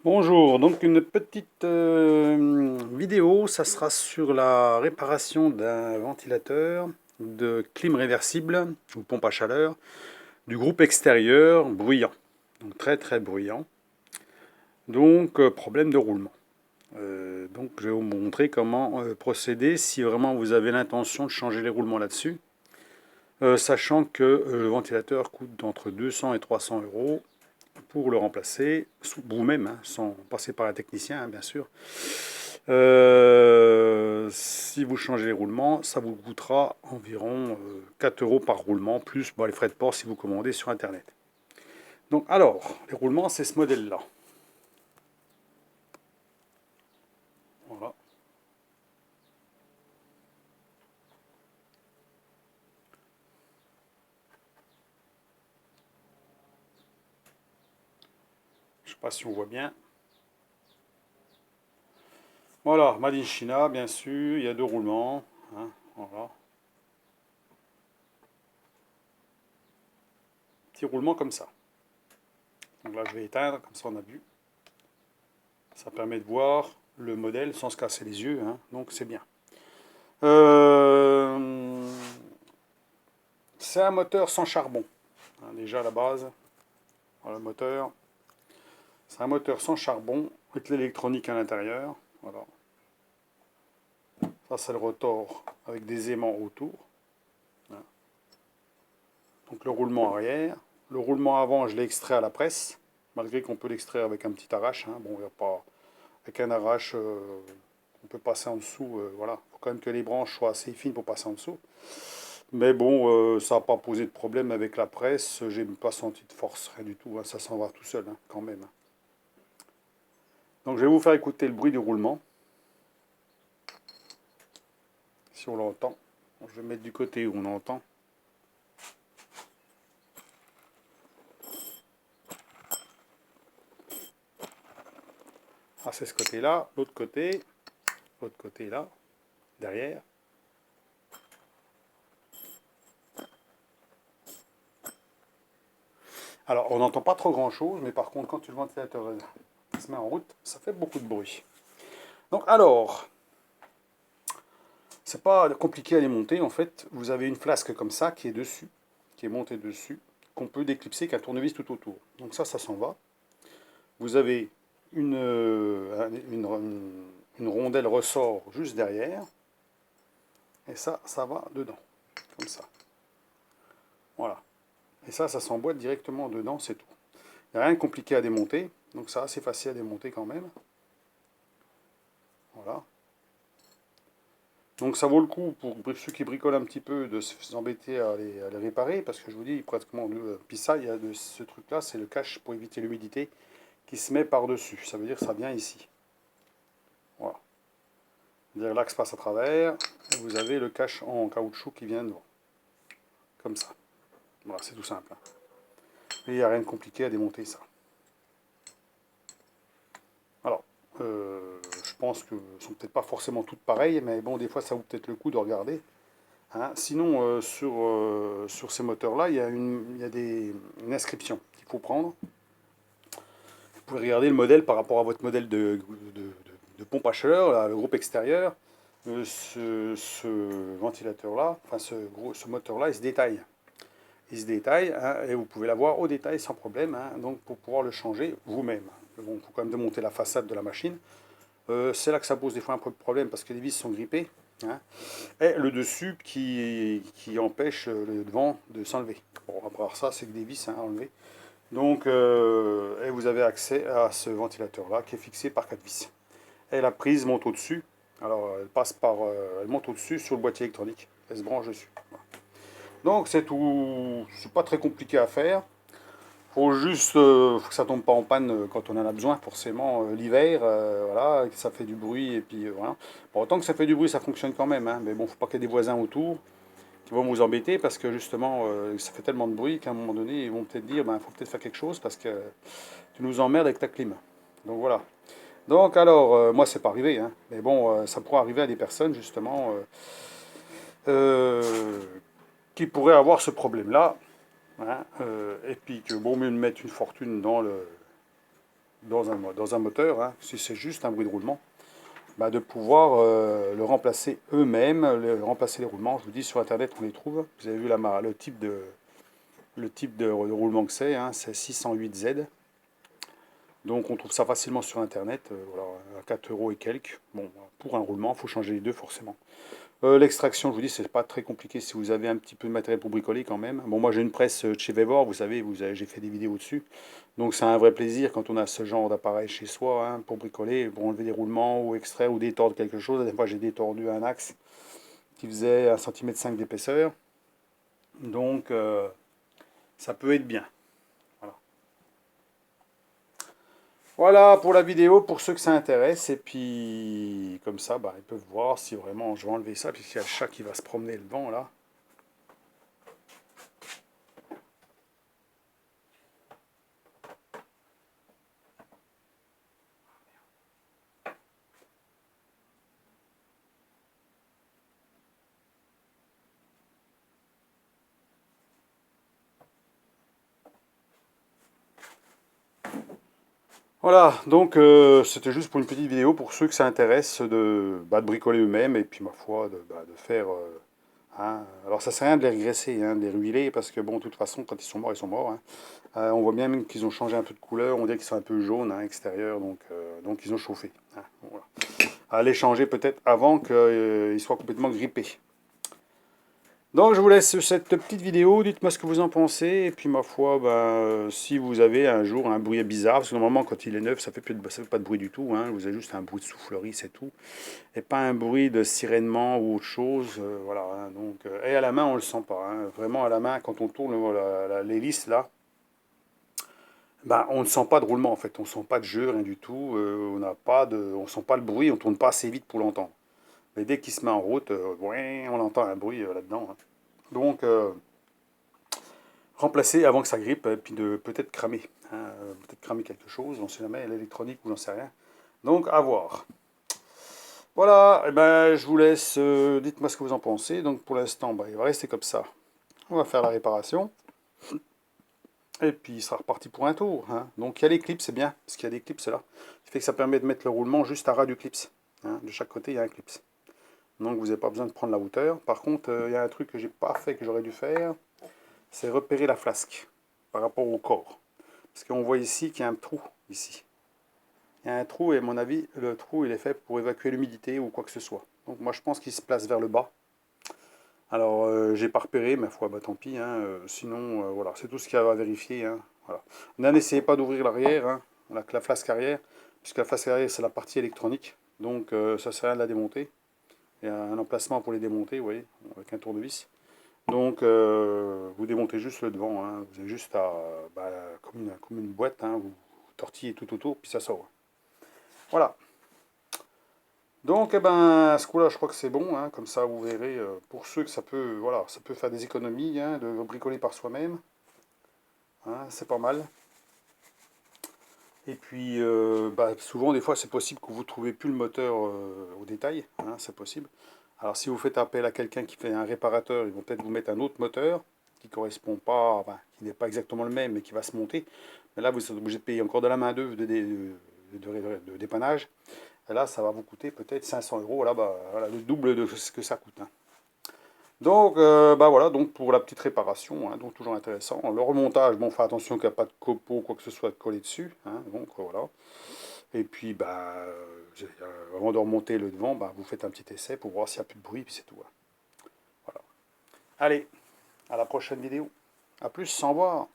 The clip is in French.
Bonjour, donc une petite vidéo, ça sera sur la réparation d'un ventilateur de clim réversible ou pompe à chaleur du groupe extérieur bruyant, donc très très bruyant, donc problème de roulement. Donc je vais vous montrer comment procéder si vraiment vous avez l'intention de changer les roulements là-dessus, sachant que le ventilateur coûte entre 200 et 300 euros pour le remplacer, vous-même, hein, sans passer par un technicien, hein, bien sûr. Si vous changez les roulements, ça vous coûtera environ 4 euros par roulement, plus les frais de port si vous commandez sur Internet. Donc alors, les roulements, c'est ce modèle-là. Voilà. Je ne sais pas si on voit bien. Voilà, Made in China, bien sûr, il y a deux roulements, hein, voilà. Petit roulement comme ça. Donc là, je vais éteindre, comme ça on a vu. Ça permet de voir le modèle sans se casser les yeux, hein, donc c'est bien. C'est un moteur sans charbon, hein, déjà à la base. Voilà le moteur. C'est un moteur sans charbon avec l'électronique à l'intérieur. Voilà. Ça c'est le rotor avec des aimants autour. Voilà. Donc le roulement arrière. Le roulement avant, je l'ai extrait à la presse, malgré qu'on peut l'extraire avec un petit arrache. Hein. Bon, il n'y a pas avec un arrache, on peut passer en dessous. Voilà, il faut quand même que les branches soient assez fines pour passer en dessous. Mais bon, ça n'a pas posé de problème avec la presse. J'ai pas senti de force, rien du tout. Hein. Ça s'en va tout seul, hein, quand même. Donc je vais vous faire écouter le bruit du roulement, si on l'entend. Je vais mettre du côté où on entend. Ah, c'est ce côté-là, l'autre côté là, derrière. Alors, on n'entend pas trop grand-chose, mais par contre, quand le ventilateur se met en route, ça fait beaucoup de bruit. Donc, alors, c'est pas compliqué à les monter, en fait. Vous avez une flasque comme ça qui est dessus, qui est montée dessus, qu'on peut déclipser avec un tournevis tout autour. Donc ça s'en va. Vous avez une rondelle ressort juste derrière, et ça va dedans, comme ça. Voilà. Et ça s'emboîte directement dedans, c'est tout. Il n'y a rien de compliqué à démonter, donc c'est assez facile à démonter quand même. Voilà. Donc ça vaut le coup pour ceux qui bricolent un petit peu de s'embêter à les réparer, parce que je vous dis, pratiquement, puis ça, il y a ce truc-là, c'est le cache pour éviter l'humidité qui se met par-dessus. Ça veut dire que ça vient ici. Voilà. L'axe passe à travers, et vous avez le cache en caoutchouc qui vient devant. Comme ça. Voilà, c'est tout simple. Et il n'y a rien de compliqué à démonter ça. Alors, je pense que ne sont peut-être pas forcément toutes pareilles, mais bon, des fois, ça vaut peut-être le coup de regarder. Hein. Sinon, sur ces moteurs-là, il y a une inscription qu'il faut prendre. Vous pouvez regarder le modèle par rapport à votre modèle de pompe à chaleur, là, le groupe extérieur. Ce ventilateur-là, enfin ce moteur-là, il se détaille. Il se détaille, hein, et vous pouvez l'avoir au détail sans problème, hein, donc pour pouvoir le changer vous-même. Bon, il faut quand même démonter la façade de la machine. C'est là que ça pose des fois un peu de problème parce que les vis sont grippées. Hein, et le dessus qui empêche le devant de s'enlever. Bon, à part ça, c'est que des vis, hein, à enlever. Donc, et vous avez accès à ce ventilateur-là qui est fixé par 4 vis. Et la prise monte au-dessus. Alors, elle passe par, elle monte au-dessus sur le boîtier électronique. Elle se branche dessus. Voilà. Donc, c'est tout. C'est pas très compliqué à faire. Faut juste faut que ça tombe pas en panne quand on en a besoin, forcément, l'hiver, voilà, que ça fait du bruit, et puis voilà. Bon, autant que ça fait du bruit, ça fonctionne quand même, hein, mais bon, faut pas qu'il y ait des voisins autour qui vont vous embêter, parce que justement, ça fait tellement de bruit qu'à un moment donné, ils vont peut-être dire, ben, faut peut-être faire quelque chose, parce que tu nous emmerdes avec ta clim. Donc voilà. Donc alors, moi, c'est pas arrivé, hein, mais bon, ça pourrait arriver à des personnes, justement, euh, qui pourraient avoir ce problème-là, hein, et puis que bon mieux de mettre une fortune dans un moteur, hein, si c'est juste un bruit de roulement, bah, de pouvoir le remplacer eux-mêmes, remplacer les roulements. Je vous dis, sur internet on les trouve. Vous avez vu le type de roulement que c'est, hein, c'est 608Z. Donc on trouve ça facilement sur internet, voilà, à 4 euros et quelques. Bon, pour un roulement, il faut changer les deux forcément. L'extraction, je vous dis, c'est pas très compliqué si vous avez un petit peu de matériel pour bricoler quand même. Bon, moi j'ai une presse de chez Vevor, vous savez, j'ai fait des vidéos dessus. Donc c'est un vrai plaisir quand on a ce genre d'appareil chez soi, hein, pour bricoler, pour enlever des roulements ou extraire ou détordre quelque chose. Des fois j'ai détordu un axe qui faisait 1,5 cm d'épaisseur. Donc ça peut être bien. Voilà. Voilà pour la vidéo, pour ceux que ça intéresse. Et puis comme ça, bah, ils peuvent voir si vraiment je vais enlever ça, puisqu'il y a le chat qui va se promener devant là. Voilà, donc c'était juste pour une petite vidéo pour ceux que ça intéresse de bricoler eux-mêmes et puis ma foi de faire. Hein. Alors ça sert à rien de les régresser, hein, de les ruiler parce que bon, de toute façon, quand ils sont morts, ils sont morts. Hein. On voit bien même qu'ils ont changé un peu de couleur, on dirait qu'ils sont un peu jaunes à l'extérieur, donc ils ont chauffé. Hein, voilà. À les changer peut-être avant qu'ils soient complètement grippés. Donc je vous laisse cette petite vidéo, dites-moi ce que vous en pensez, et puis ma foi, si vous avez un jour un bruit bizarre, parce que normalement quand il est neuf, ça fait pas de bruit du tout, hein, vous avez juste un bruit de soufflerie, c'est tout, et pas un bruit de sirénement ou autre chose, voilà, hein, donc, et à la main on le sent pas, hein, vraiment à la main quand on tourne l'hélice là, on ne sent pas de roulement en fait, on ne sent pas de jeu, rien du tout, on sent pas le bruit, on tourne pas assez vite pour l'entendre. Mais dès qu'il se met en route, on entend un bruit là-dedans. Hein. Donc, remplacer avant que ça grippe, et puis de peut-être cramer. Hein, peut-être cramer quelque chose, on ne sait jamais, l'électronique ou j'en sais rien. Donc, à voir. Voilà, et je vous laisse, dites-moi ce que vous en pensez. Donc, pour l'instant, il va rester comme ça. On va faire la réparation. Et puis, il sera reparti pour un tour. Hein. Donc, il y a les clips, c'est bien, parce qu'il y a des clips là. Ce qui fait que ça permet de mettre le roulement juste à ras du clips. Hein. De chaque côté, il y a un clips. Donc vous n'avez pas besoin de prendre la hauteur. Par contre, il y a un truc que j'ai pas fait, que j'aurais dû faire, c'est repérer la flasque par rapport au corps. Parce qu'on voit ici qu'il y a un trou, ici. Il y a un trou et à mon avis, le trou il est fait pour évacuer l'humidité ou quoi que ce soit. Donc moi je pense qu'il se place vers le bas. Alors j'ai pas repéré, ma foi, tant pis. Hein, sinon, voilà, c'est tout ce qu'il y a à vérifier. Hein, voilà. N'essayez pas d'ouvrir l'arrière, hein, la flasque arrière, puisque la flasque arrière c'est la partie électronique. Donc ça sert à rien de la démonter. Il y a un emplacement pour les démonter, vous voyez, avec un tournevis. Donc, vous démontez juste le devant. Hein. Vous avez juste à, comme une boîte, hein, vous tortillez tout autour, puis ça sort. Voilà. Donc, à ce coup-là, je crois que c'est bon. Hein. Comme ça, vous verrez, pour ceux que ça peut, voilà, ça peut faire des économies, hein, de bricoler par soi-même. Hein, c'est pas mal. Et puis, souvent, des fois, c'est possible que vous ne trouvez plus le moteur au détail. Hein, c'est possible. Alors, si vous faites appel à quelqu'un qui fait un réparateur, ils vont peut-être vous mettre un autre moteur qui correspond pas, qui n'est pas exactement le même, mais qui va se monter. Mais là, vous êtes obligé de payer encore de la main-d'œuvre de dépannage. Et là, ça va vous coûter peut-être 500 euros. Là, voilà, le double de ce que ça coûte. Hein. Donc, voilà, donc pour la petite réparation, hein, donc toujours intéressant. Le remontage, bon, faites attention qu'il n'y a pas de copeaux, quoi que ce soit collé dessus. Hein, donc, voilà. Et puis, avant de remonter le devant, vous faites un petit essai pour voir s'il n'y a plus de bruit, puis c'est tout. Hein. Voilà. Allez, à la prochaine vidéo. A plus, sans voir.